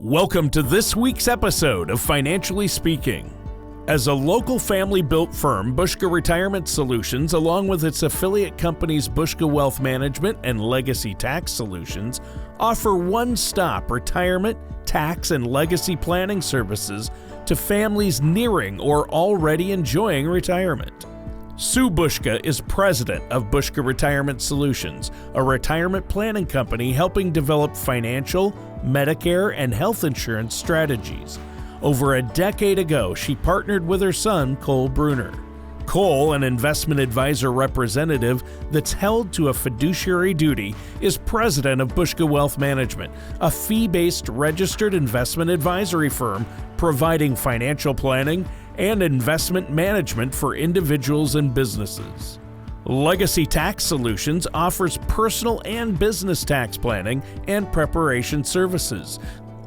Welcome to this week's episode of Financially Speaking. As a local family-built firm, Buska Retirement Solutions, along with its affiliate companies Buska Wealth Management and Legacy Tax Solutions, offer one-stop retirement, tax, and legacy planning services to families nearing or already enjoying retirement. Sue Buska is president of Buska Retirement Solutions, a retirement planning company helping develop financial, Medicare, and health insurance strategies. Over a decade ago, she partnered with her son, Cole Bruner. Cole, an investment advisor representative that's held to a fiduciary duty, is president of Buska Wealth Management, a fee-based registered investment advisory firm providing financial planning and investment management for individuals and businesses. Legacy Tax Solutions offers personal and business tax planning and preparation services.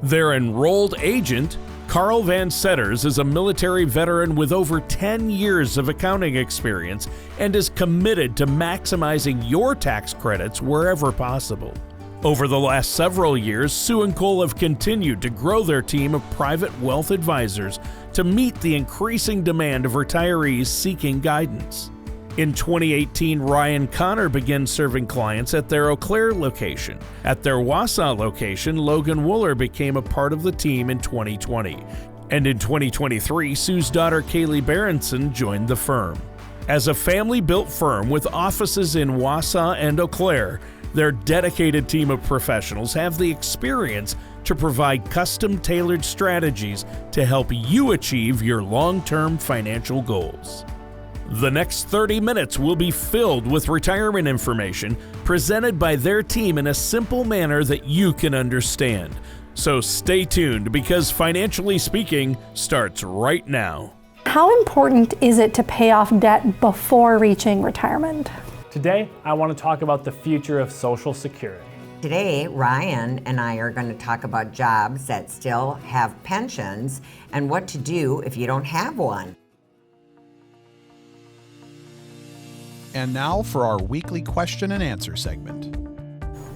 Their enrolled agent, Carl Van Setters, is a military veteran with over 10 years of accounting experience and is committed to maximizing your tax credits wherever possible. Over the last several years, Sue and Cole have continued to grow their team of private wealth advisors to meet the increasing demand of retirees seeking guidance. In 2018, Ryan Connor began serving clients at their Eau Claire location. At their Wausau location, Logan Wooler became a part of the team in 2020. And in 2023, Sue's daughter Kaylee Berenson joined the firm. As a family-built firm with offices in Wausau and Eau Claire, their dedicated team of professionals have the experience to provide custom-tailored strategies to help you achieve your long-term financial goals. The next 30 minutes will be filled with retirement information presented by their team in a simple manner that you can understand. So stay tuned because Financially Speaking starts right now. How important is it to pay off debt before reaching retirement? Today, I want to talk about the future of Social Security. Today, Ryan and I are going to talk about jobs that still have pensions and what to do if you don't have one. And now for our weekly question and answer segment.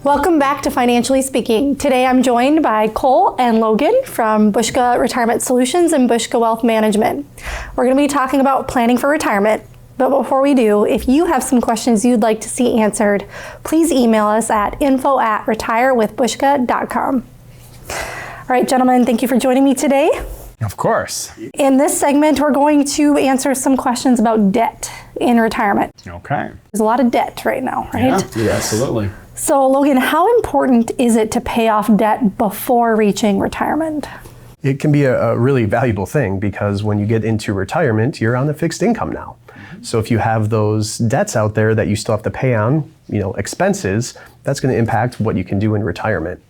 Welcome back to Financially Speaking. Today I'm joined by Cole and Logan from Buska Retirement Solutions and Buska Wealth Management. We're going to be talking about planning for retirement, but before we do, if you have some questions you'd like to see answered, please email us at info@retirewithbuska.com. All right, gentlemen, thank you for joining me today. Of course. In this segment, we're going to answer some questions about debt in retirement. Okay. There's a lot of debt right now, right? Yeah, absolutely. So Logan, how important is it to pay off debt before reaching retirement? It can be a really valuable thing because when you get into retirement, you're on a fixed income now. So if you have those debts out there that you still have to pay on, expenses, that's going to impact what you can do in retirement.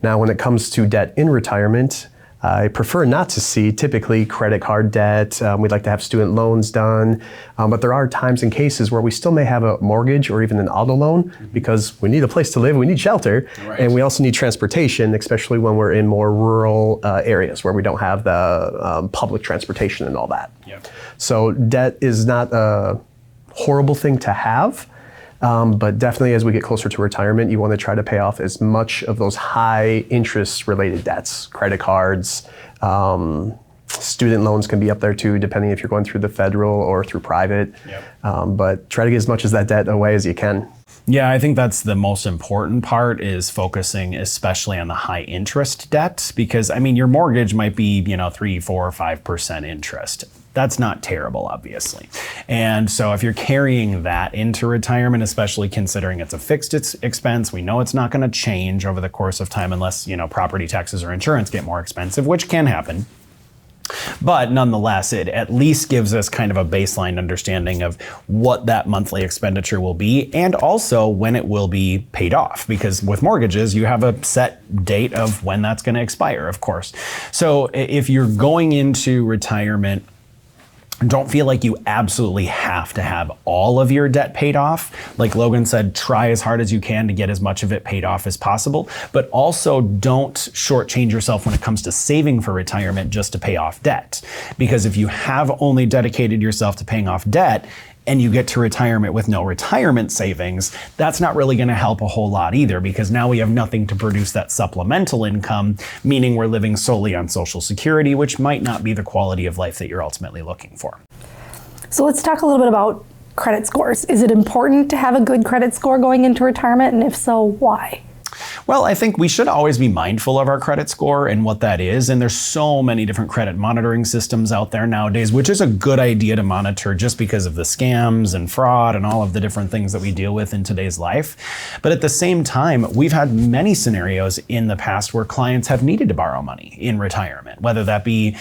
Now, when it comes to debt in retirement, I prefer not to see typically credit card debt. We'd like to have student loans done, but there are times and cases where we still may have a mortgage or even an auto loan because we need a place to live, we need shelter, and we also need transportation, especially when we're in more rural areas where we don't have the public transportation and all that. Yep. So debt is not a horrible thing to have. But definitely as we get closer to retirement, you want to try to pay off as much of those high interest related debts, credit cards, student loans can be up there too, depending if you're going through the federal or through private. Yep. But try to get as much of that debt away as you can. Yeah, I think that's the most important part is focusing especially on the high interest debt because, your mortgage might be, 3, 4, 5% interest. That's not terrible, obviously. And so if you're carrying that into retirement, especially considering it's a fixed expense, we know it's not going to change over the course of time unless, property taxes or insurance get more expensive, which can happen. But nonetheless, it at least gives us kind of a baseline understanding of what that monthly expenditure will be and also when it will be paid off. Because with mortgages, you have a set date of when that's going to expire, of course. So if you're going into retirement, don't feel like you absolutely have to have all of your debt paid off. Like Logan said, try as hard as you can to get as much of it paid off as possible, but also don't shortchange yourself when it comes to saving for retirement just to pay off debt. Because if you have only dedicated yourself to paying off debt, and you get to retirement with no retirement savings, that's not really going to help a whole lot either, because now we have nothing to produce that supplemental income, meaning we're living solely on Social Security, which might not be the quality of life that you're ultimately looking for. So let's talk a little bit about credit scores. Is it important to have a good credit score going into retirement? And if so, why? Well, I think we should always be mindful of our credit score and what that is. And there's so many different credit monitoring systems out there nowadays, which is a good idea to monitor just because of the scams and fraud and all of the different things that we deal with in today's life. But at the same time, we've had many scenarios in the past where clients have needed to borrow money in retirement, whether that be,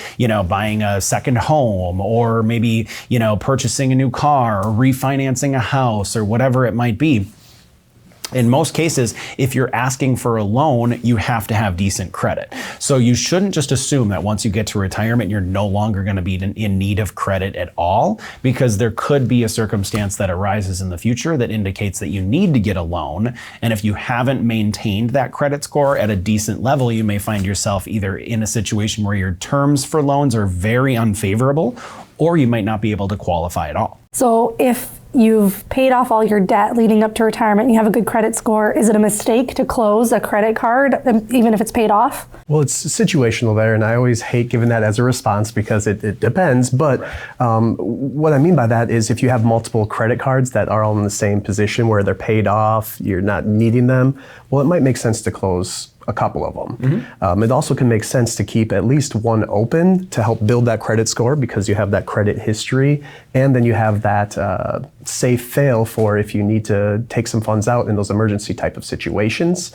buying a second home, or maybe, purchasing a new car, or refinancing a house, or whatever it might be. In most cases, if you're asking for a loan, you have to have decent credit. So you shouldn't just assume that once you get to retirement, you're no longer going to be in need of credit at all, because there could be a circumstance that arises in the future that indicates that you need to get a loan. And if you haven't maintained that credit score at a decent level, you may find yourself either in a situation where your terms for loans are very unfavorable, or you might not be able to qualify at all. So if you've paid off all your debt leading up to retirement, you have a good credit score, is it a mistake to close a credit card even if it's paid off? Well, it's situational there, and I always hate giving that as a response because it depends. But what I mean by that is if you have multiple credit cards that are all in the same position where they're paid off, you're not needing them, well, it might make sense to close a couple of them. It also can make sense to keep at least one open to help build that credit score, because you have that credit history, and then you have that safe fail for if you need to take some funds out in those emergency type of situations.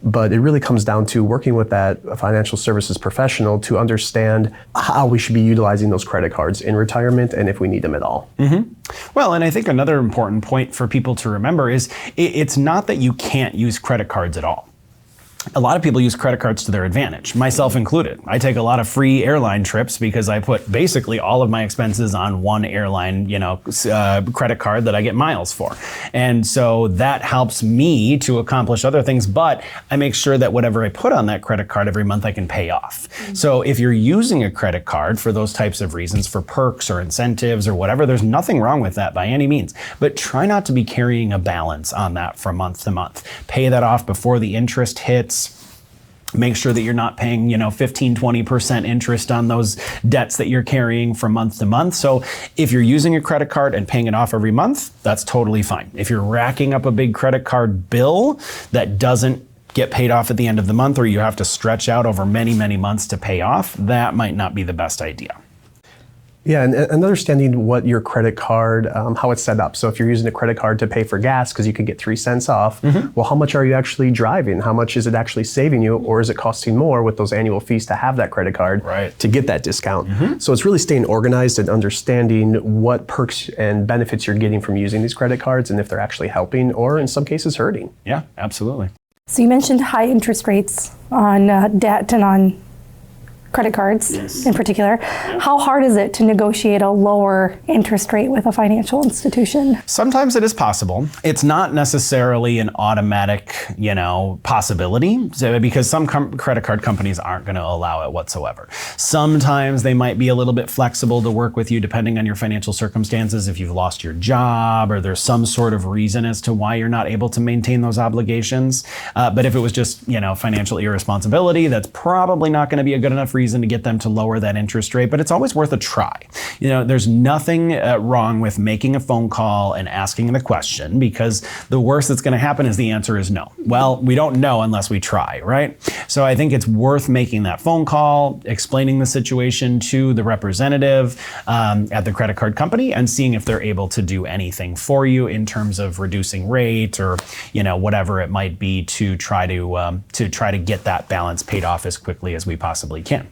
But it really comes down to working with that financial services professional to understand how we should be utilizing those credit cards in retirement and if we need them at all. Well, and I think another important point for people to remember is it's not that you can't use credit cards at all. A lot of people use credit cards to their advantage, myself included. I take a lot of free airline trips because I put basically all of my expenses on one airline, credit card that I get miles for. And so that helps me to accomplish other things, but I make sure that whatever I put on that credit card every month, I can pay off. So if you're using a credit card for those types of reasons, for perks or incentives or whatever, there's nothing wrong with that by any means. But try not to be carrying a balance on that from month to month. Pay that off before the interest hits. Make sure that you're not paying, 15, 20% interest on those debts that you're carrying from month to month. So if you're using a credit card and paying it off every month, that's totally fine. If you're racking up a big credit card bill that doesn't get paid off at the end of the month, or you have to stretch out over many, many months to pay off, that might not be the best idea. Yeah, and understanding what your credit card, how it's set up. So if you're using a credit card to pay for gas because you can get 3 cents off, well, how much are you actually driving? How much is it actually saving you? Or is it costing more with those annual fees to have that credit card to get that discount? So it's really staying organized and understanding what perks and benefits you're getting from using these credit cards, and if they're actually helping or in some cases hurting. Yeah, absolutely. So you mentioned high interest rates on debt and on credit cards in particular. How hard is it to negotiate a lower interest rate with a financial institution? Sometimes it is possible. It's not necessarily an automatic, possibility, because some credit card companies aren't going to allow it whatsoever. Sometimes they might be a little bit flexible to work with you depending on your financial circumstances. If you've lost your job or there's some sort of reason as to why you're not able to maintain those obligations. But if it was just, financial irresponsibility, that's probably not going to be a good enough reason to get them to lower that interest rate, but it's always worth a try. There's nothing wrong with making a phone call and asking the question, because the worst that's going to happen is the answer is no. Well, we don't know unless we try, right? So I think it's worth making that phone call, explaining the situation to the representative at the credit card company, and seeing if they're able to do anything for you in terms of reducing rate or whatever it might be to try to get that balance paid off as quickly as we possibly can.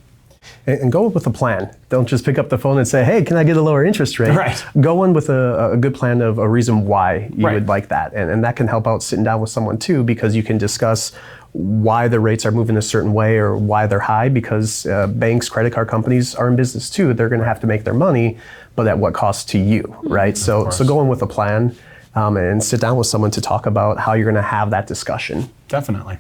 And go with a plan. Don't just pick up the phone and say, hey, can I get a lower interest rate? Right. Go in with a good plan of a reason why you would like that. And that can help out sitting down with someone too, because you can discuss why the rates are moving a certain way or why they're high, because banks, credit card companies are in business too. They're going to have to make their money, but at what cost to you, right? So go in with a plan and sit down with someone to talk about how you're going to have that discussion. Definitely.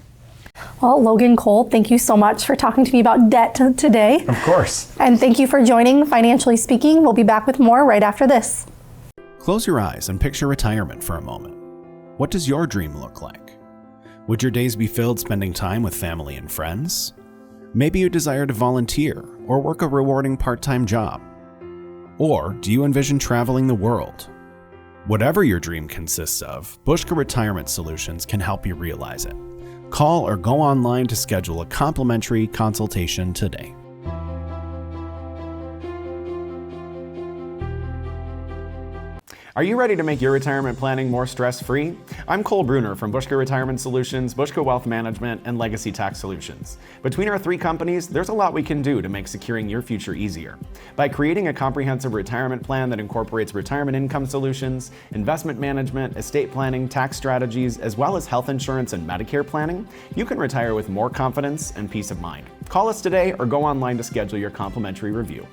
Well, Logan, Cole, thank you so much for talking to me about debt today. Of course. And thank you for joining Financially Speaking. We'll be back with more right after this. Close your eyes and picture retirement for a moment. What does your dream look like? Would your days be filled spending time with family and friends? Maybe you desire to volunteer or work a rewarding part-time job. Or do you envision traveling the world? Whatever your dream consists of, Buska Retirement Solutions can help you realize it. Call or go online to schedule a complimentary consultation today. Are you ready to make your retirement planning more stress-free? I'm Cole Bruner from Buska Retirement Solutions, Buska Wealth Management, and Legacy Tax Solutions. Between our three companies, there's a lot we can do to make securing your future easier. By creating a comprehensive retirement plan that incorporates retirement income solutions, investment management, estate planning, tax strategies, as well as health insurance and Medicare planning, you can retire with more confidence and peace of mind. Call us today or go online to schedule your complimentary review.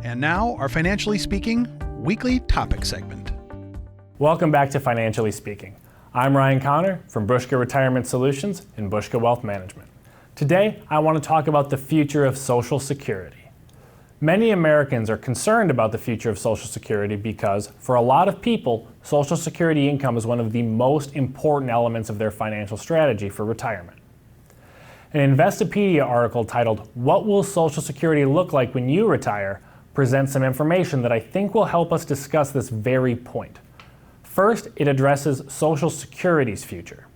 And now, our Financially Speaking weekly topic segment. Welcome back to Financially Speaking. I'm Ryan Connor from Buska Retirement Solutions and Buska Wealth Management. Today, I want to talk about the future of Social Security. Many Americans are concerned about the future of Social Security because, for a lot of people, Social Security income is one of the most important elements of their financial strategy for retirement. An Investopedia article titled, "What Will Social Security Look Like When You Retire?" presents some information that I think will help us discuss this very point. First, it addresses Social Security's future.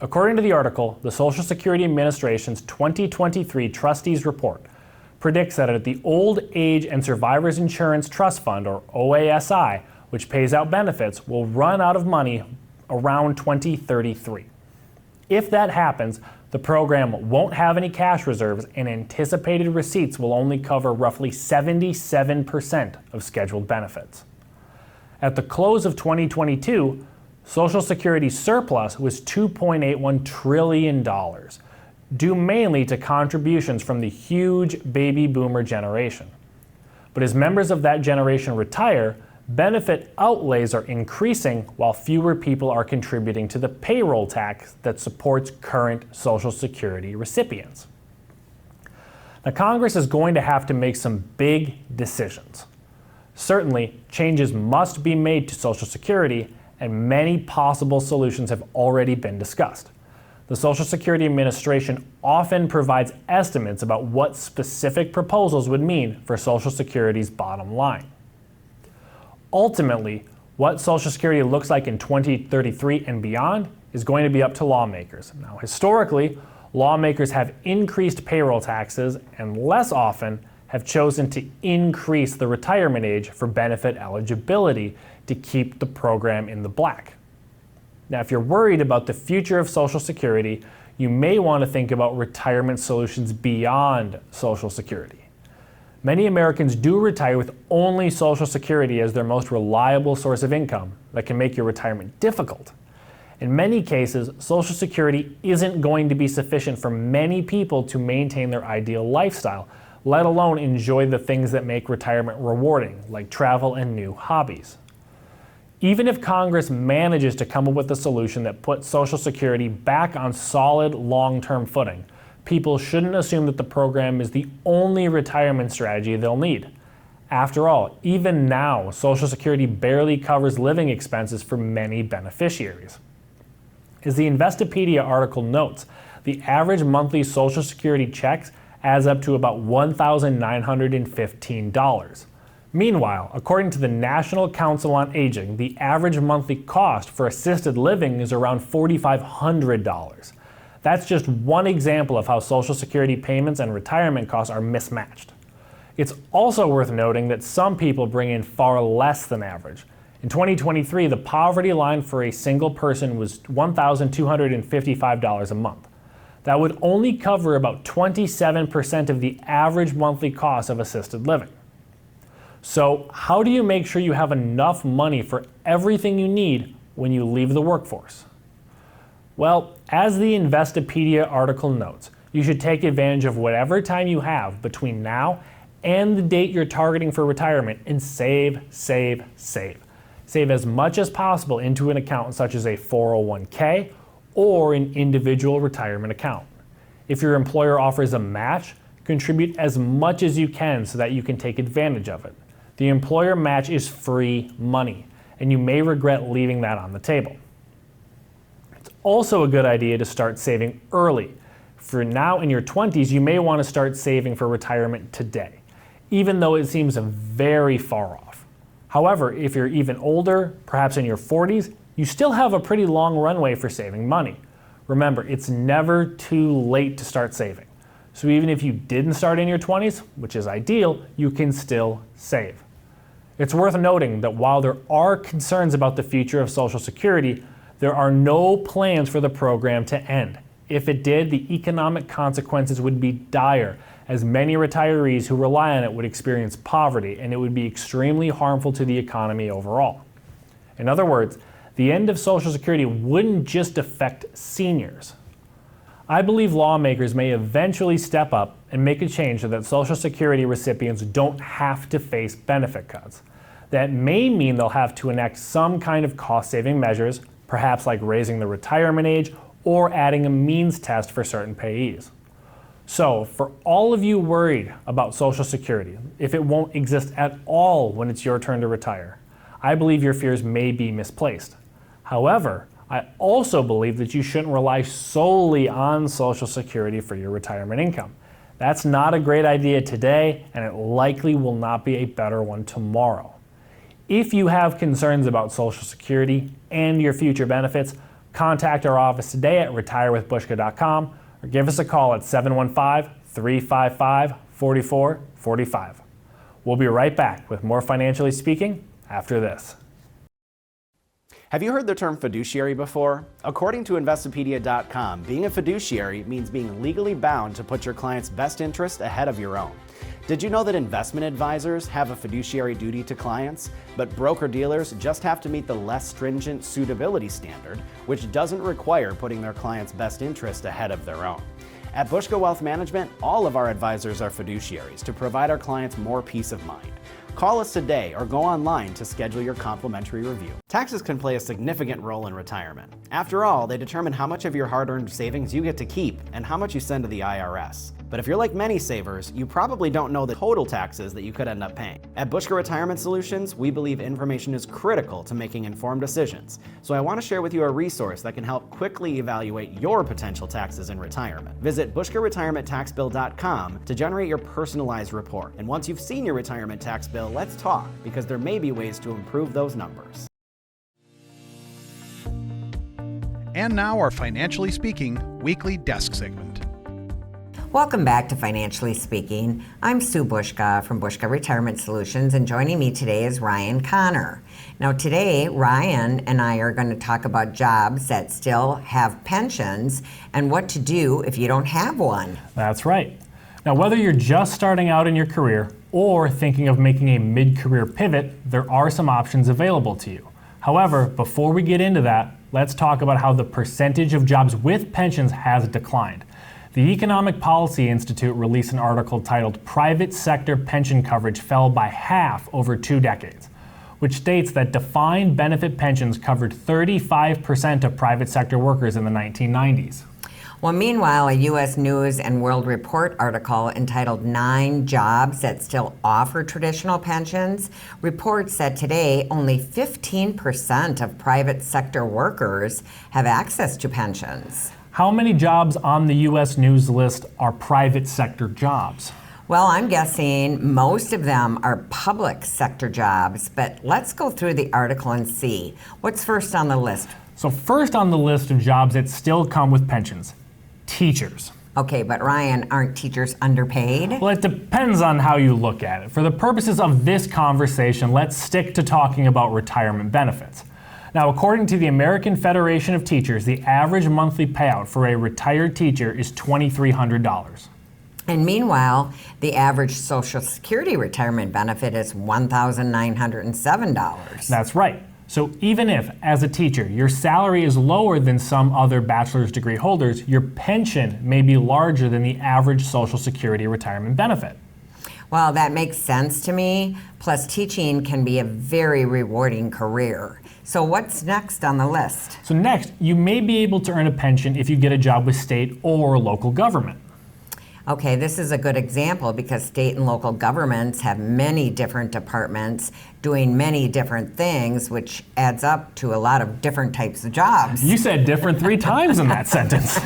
According to the article, the Social Security Administration's 2023 Trustees Report predicts that the Old Age and Survivors Insurance Trust Fund, or OASI, which pays out benefits, will run out of money around 2033. If that happens, the program won't have any cash reserves and anticipated receipts will only cover roughly 77% of scheduled benefits. At the close of 2022, Social Security's surplus was $2.81 trillion, due mainly to contributions from the huge baby boomer generation. But as members of that generation retire, benefit outlays are increasing while fewer people are contributing to the payroll tax that supports current Social Security recipients. Now, Congress is going to have to make some big decisions. Certainly, changes must be made to Social Security, and many possible solutions have already been discussed. The Social Security Administration often provides estimates about what specific proposals would mean for Social Security's bottom line. Ultimately, what Social Security looks like in 2033 and beyond is going to be up to lawmakers. Now, historically, lawmakers have increased payroll taxes and less often have chosen to increase the retirement age for benefit eligibility to keep the program in the black. Now, if you're worried about the future of Social Security, you may want to think about retirement solutions beyond Social Security. Many Americans do retire with only Social Security as their most reliable source of income that can make your retirement difficult. In many cases, Social Security isn't going to be sufficient for many people to maintain their ideal lifestyle, let alone enjoy the things that make retirement rewarding, like travel and new hobbies. Even if Congress manages to come up with a solution that puts Social Security back on solid long-term footing, people shouldn't assume that the program is the only retirement strategy they'll need. After all, even now, Social Security barely covers living expenses for many beneficiaries. As the Investopedia article notes, the average monthly Social Security checks adds up to about $1,915. Meanwhile, according to the National Council on Aging, the average monthly cost for assisted living is around $4,500. That's just one example of how Social Security payments and retirement costs are mismatched. It's also worth noting that some people bring in far less than average. In 2023, the poverty line for a single person was $1,255 a month. That would only cover about 27% of the average monthly cost of assisted living. So, how do you make sure you have enough money for everything you need when you leave the workforce? Well, as the Investopedia article notes, you should take advantage of whatever time you have between now and the date you're targeting for retirement and save, save, save. Save as much as possible into an account such as a 401k or an individual retirement account. If your employer offers a match, contribute as much as you can so that you can take advantage of it. The employer match is free money, and you may regret leaving that on the table. It's also a good idea to start saving early. If you're now in your 20s, you may want to start saving for retirement today, even though it seems very far off. However, if you're even older, perhaps in your 40s, you still have a pretty long runway for saving money. Remember, it's never too late to start saving. So even if you didn't start in your 20s, which is ideal, you can still save. It's worth noting that while there are concerns about the future of Social Security, there are no plans for the program to end. If it did, the economic consequences would be dire, as many retirees who rely on it would experience poverty, and it would be extremely harmful to the economy overall. In other words, the end of Social Security wouldn't just affect seniors. I believe lawmakers may eventually step up and make a change so that Social Security recipients don't have to face benefit cuts. That may mean they'll have to enact some kind of cost-saving measures, perhaps like raising the retirement age or adding a means test for certain payees. So, for all of you worried about Social Security, if it won't exist at all when it's your turn to retire, I believe your fears may be misplaced. However, I also believe that you shouldn't rely solely on Social Security for your retirement income. That's not a great idea today, and it likely will not be a better one tomorrow. If you have concerns about Social Security and your future benefits, contact our office today at retirewithbuska.com or give us a call at 715-355-4445. We'll be right back with more Financially Speaking after this. Have you heard the term fiduciary before? According to Investopedia.com, being a fiduciary means being legally bound to put your client's best interest ahead of your own. Did you know that investment advisors have a fiduciary duty to clients, but broker-dealers just have to meet the less stringent suitability standard, which doesn't require putting their client's best interest ahead of their own? At Buska Wealth Management, all of our advisors are fiduciaries to provide our clients more peace of mind. Call us today or go online to schedule your complimentary review. Taxes can play a significant role in retirement. After all, they determine how much of your hard-earned savings you get to keep and how much you send to the IRS. But if you're like many savers, you probably don't know the total taxes that you could end up paying. At Buska Retirement Solutions, we believe information is critical to making informed decisions. So I want to share with you a resource that can help quickly evaluate your potential taxes in retirement. Visit BuskaRetirementTaxBill.com to generate your personalized report. And once you've seen your retirement tax bill, let's talk, because there may be ways to improve those numbers. And now our Financially Speaking weekly desk segment. Welcome back to Financially Speaking. I'm Sue Buska from Buska Retirement Solutions, and joining me today is Ryan Connor. Now today, Ryan and I are going to talk about jobs that still have pensions and what to do if you don't have one. That's right. Now, whether you're just starting out in your career or thinking of making a mid-career pivot, there are some options available to you. However, before we get into that, let's talk about how the percentage of jobs with pensions has declined. The Economic Policy Institute released an article titled "Private Sector Pension Coverage Fell by Half Over 2 Decades," which states that defined benefit pensions covered 35% of private sector workers in the 1990s. Well, meanwhile, a U.S. News and World Report article entitled 9 Jobs That Still Offer Traditional Pensions reports that today only 15% of private sector workers have access to pensions. How many jobs on the U.S. News list are private sector jobs? Well, I'm guessing most of them are public sector jobs, but let's go through the article and see. What's first on the list? So first on the list of jobs that still come with pensions, teachers. Okay, but Ryan, aren't teachers underpaid? Well, it depends on how you look at it. For the purposes of this conversation, let's stick to talking about retirement benefits. Now, according to the American Federation of Teachers, the average monthly payout for a retired teacher is $2,300. And meanwhile, the average Social Security retirement benefit is $1,907. That's right. So even if, as a teacher, your salary is lower than some other bachelor's degree holders, your pension may be larger than the average Social Security retirement benefit. Well, that makes sense to me. Plus, teaching can be a very rewarding career. So what's next on the list? So next, you may be able to earn a pension if you get a job with state or local government. Okay, this is a good example because state and local governments have many different departments doing many different things, which adds up to a lot of different types of jobs. You said different 3 times in that sentence.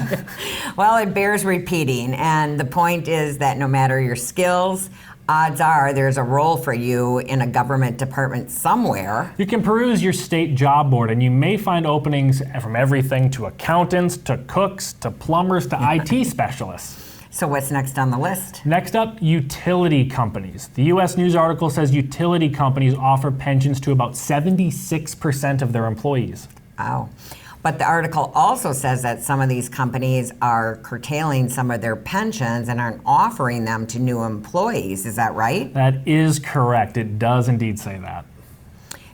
Well, it bears repeating, and the point is that no matter your skills, odds are there's a role for you in a government department somewhere. You can peruse your state job board and you may find openings from everything to accountants, to cooks, to plumbers, to IT specialists. So what's next on the list? Next up, utility companies. The U.S. News article says utility companies offer pensions to about 76% of their employees. Wow. But the article also says that some of these companies are curtailing some of their pensions and aren't offering them to new employees. Is that right? That is correct. It does indeed say that.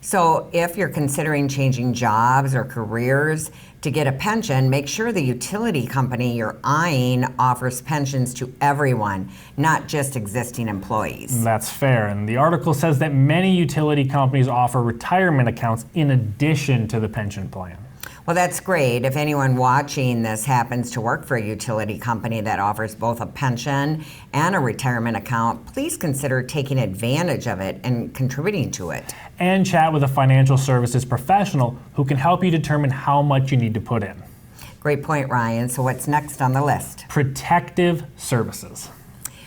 So if you're considering changing jobs or careers to get a pension, make sure the utility company you're eyeing offers pensions to everyone, not just existing employees. That's fair. And the article says that many utility companies offer retirement accounts in addition to the pension plan. Well, that's great. If anyone watching this happens to work for a utility company that offers both a pension and a retirement account, please consider taking advantage of it and contributing to it. And chat with a financial services professional who can help you determine how much you need to put in. Great point, Ryan. So what's next on the list? Protective services.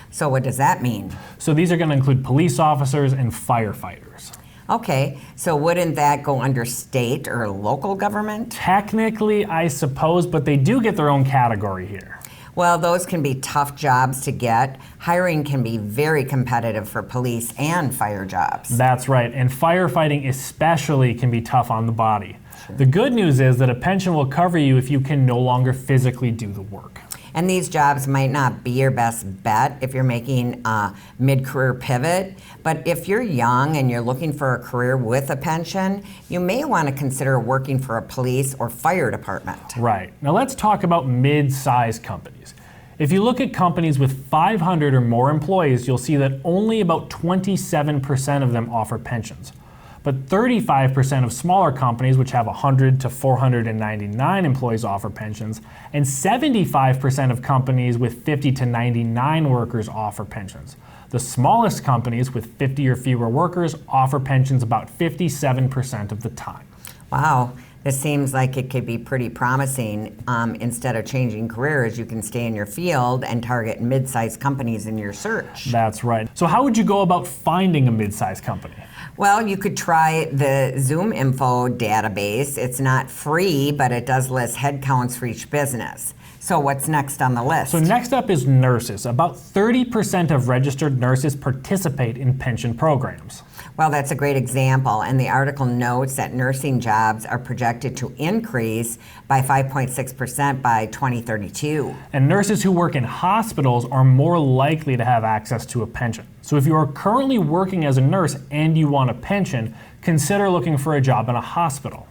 So what does that mean? So these are going to include police officers and firefighters. Okay, so wouldn't that go under state or local government? Technically, I suppose, but they do get their own category here. Well, those can be tough jobs to get. Hiring can be very competitive for police and fire jobs. That's right, and firefighting especially can be tough on the body. Sure. The good news is that a pension will cover you if you can no longer physically do the work. And these jobs might not be your best bet if you're making a mid-career pivot, but if you're young and you're looking for a career with a pension, you may want to consider working for a police or fire department. Right. Now let's talk about mid-sized companies. If you look at companies with 500 or more employees, you'll see that only about 27% of them offer pensions. But 35% of smaller companies, which have 100 to 499 employees, offer pensions, and 75% of companies with 50 to 99 workers offer pensions. The smallest companies with 50 or fewer workers offer pensions about 57% of the time. Wow. This seems like it could be pretty promising. Instead of changing careers, you can stay in your field and target mid-sized companies in your search. That's right. So how would you go about finding a mid-sized company? Well, you could try the Zoom Info database. It's not free, but it does list headcounts for each business. So what's next on the list? So next up is nurses. About 30% of registered nurses participate in pension programs. Well, that's a great example, and the article notes that nursing jobs are projected to increase by 5.6% by 2032. And nurses who work in hospitals are more likely to have access to a pension. So if you are currently working as a nurse and you want a pension, consider looking for a job in a hospital.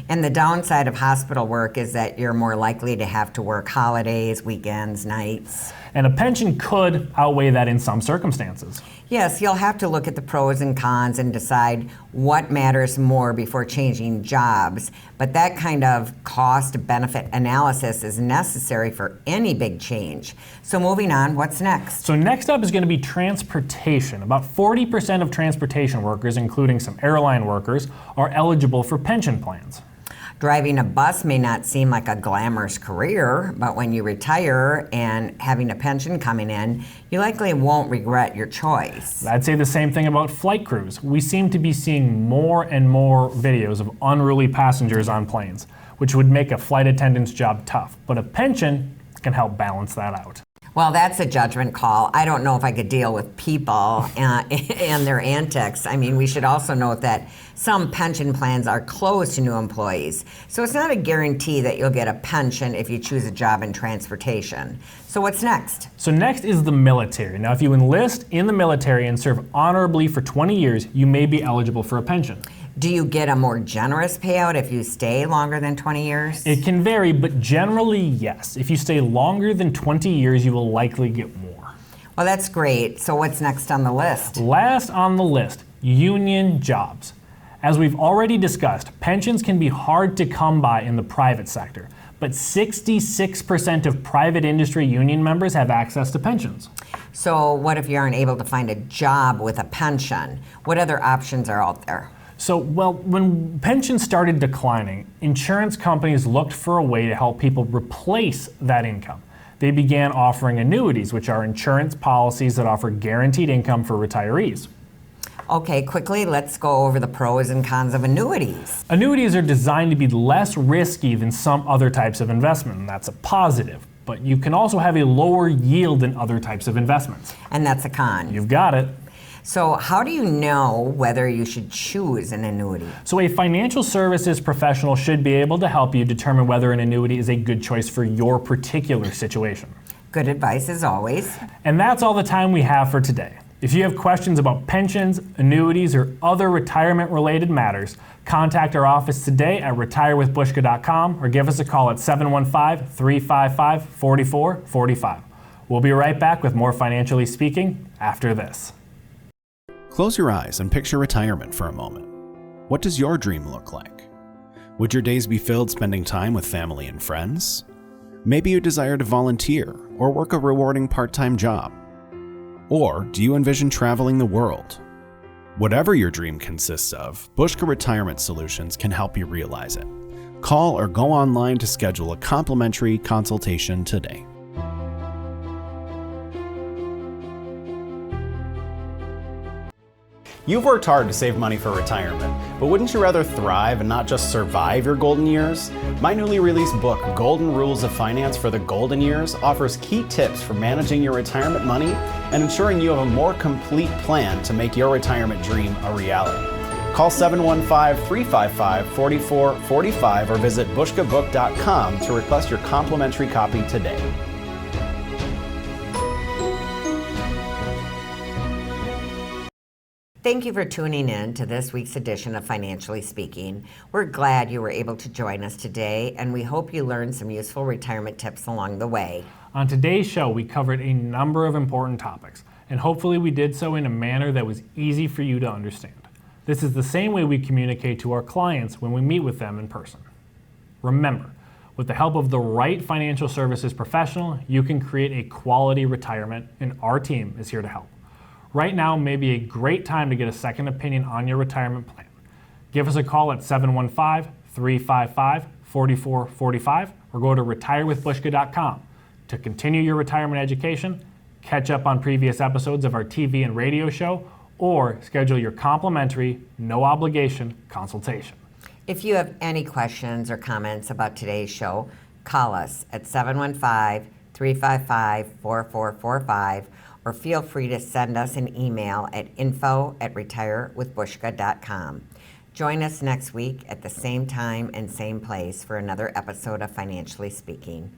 And the downside of hospital work is that you're more likely to have to work holidays, weekends, nights. And a pension could outweigh that in some circumstances. Yes, you'll have to look at the pros and cons and decide what matters more before changing jobs. But that kind of cost-benefit analysis is necessary for any big change. So moving on, what's next? So next up is going to be transportation. About 40% of transportation workers, including some airline workers, are eligible for pension plans. Driving a bus may not seem like a glamorous career, but when you retire and having a pension coming in, you likely won't regret your choice. I'd say the same thing about flight crews. We seem to be seeing more and more videos of unruly passengers on planes, which would make a flight attendant's job tough. But a pension can help balance that out. Well, that's a judgment call. I don't know if I could deal with people and their antics. I mean, we should also note that some pension plans are closed to new employees. So it's not a guarantee that you'll get a pension if you choose a job in transportation. So what's next? So next is the military. Now, if you enlist in the military and serve honorably for 20 years, you may be eligible for a pension. Do you get a more generous payout if you stay longer than 20 years? It can vary, but generally, yes. If you stay longer than 20 years, you will likely get more. Well, that's great. So what's next on the list? Last on the list, union jobs. As we've already discussed, pensions can be hard to come by in the private sector, but 66% of private industry union members have access to pensions. So what if you aren't able to find a job with a pension? What other options are out there? So, well, when pensions started declining, insurance companies looked for a way to help people replace that income. They began offering annuities, which are insurance policies that offer guaranteed income for retirees. Okay, quickly, let's go over the pros and cons of annuities. Annuities are designed to be less risky than some other types of investment, and that's a positive. But you can also have a lower yield than other types of investments. And that's a con. You've got it. So how do you know whether you should choose an annuity? So a financial services professional should be able to help you determine whether an annuity is a good choice for your particular situation. Good advice as always. And that's all the time we have for today. If you have questions about pensions, annuities, or other retirement-related matters, contact our office today at retirewithbuska.com or give us a call at 715-355-4445. We'll be right back with more Financially Speaking after this. Close your eyes and picture retirement for a moment. What does your dream look like? Would your days be filled spending time with family and friends? Maybe you desire to volunteer or work a rewarding part-time job. Or do you envision traveling the world? Whatever your dream consists of, Buska Retirement Solutions can help you realize it. Call or go online to schedule a complimentary consultation today. You've worked hard to save money for retirement, but wouldn't you rather thrive and not just survive your golden years? My newly released book, Golden Rules of Finance for the Golden Years, offers key tips for managing your retirement money and ensuring you have a more complete plan to make your retirement dream a reality. Call 715-355-4445 or visit buskabook.com to request your complimentary copy today. Thank you for tuning in to this week's edition of Financially Speaking. We're glad you were able to join us today, and we hope you learned some useful retirement tips along the way. On today's show, we covered a number of important topics, and hopefully we did so in a manner that was easy for you to understand. This is the same way we communicate to our clients when we meet with them in person. Remember, with the help of the right financial services professional, you can create a quality retirement, and our team is here to help. Right now may be a great time to get a second opinion on your retirement plan. Give us a call at 715-355-4445 or go to retirewithbuska.com to continue your retirement education, catch up on previous episodes of our TV and radio show, or schedule your complimentary, no obligation consultation. If you have any questions or comments about today's show, call us at 715-355-4445 or feel free to send us an email at info@retirewithbuska.com. Join us next week at the same time and same place for another episode of Financially Speaking.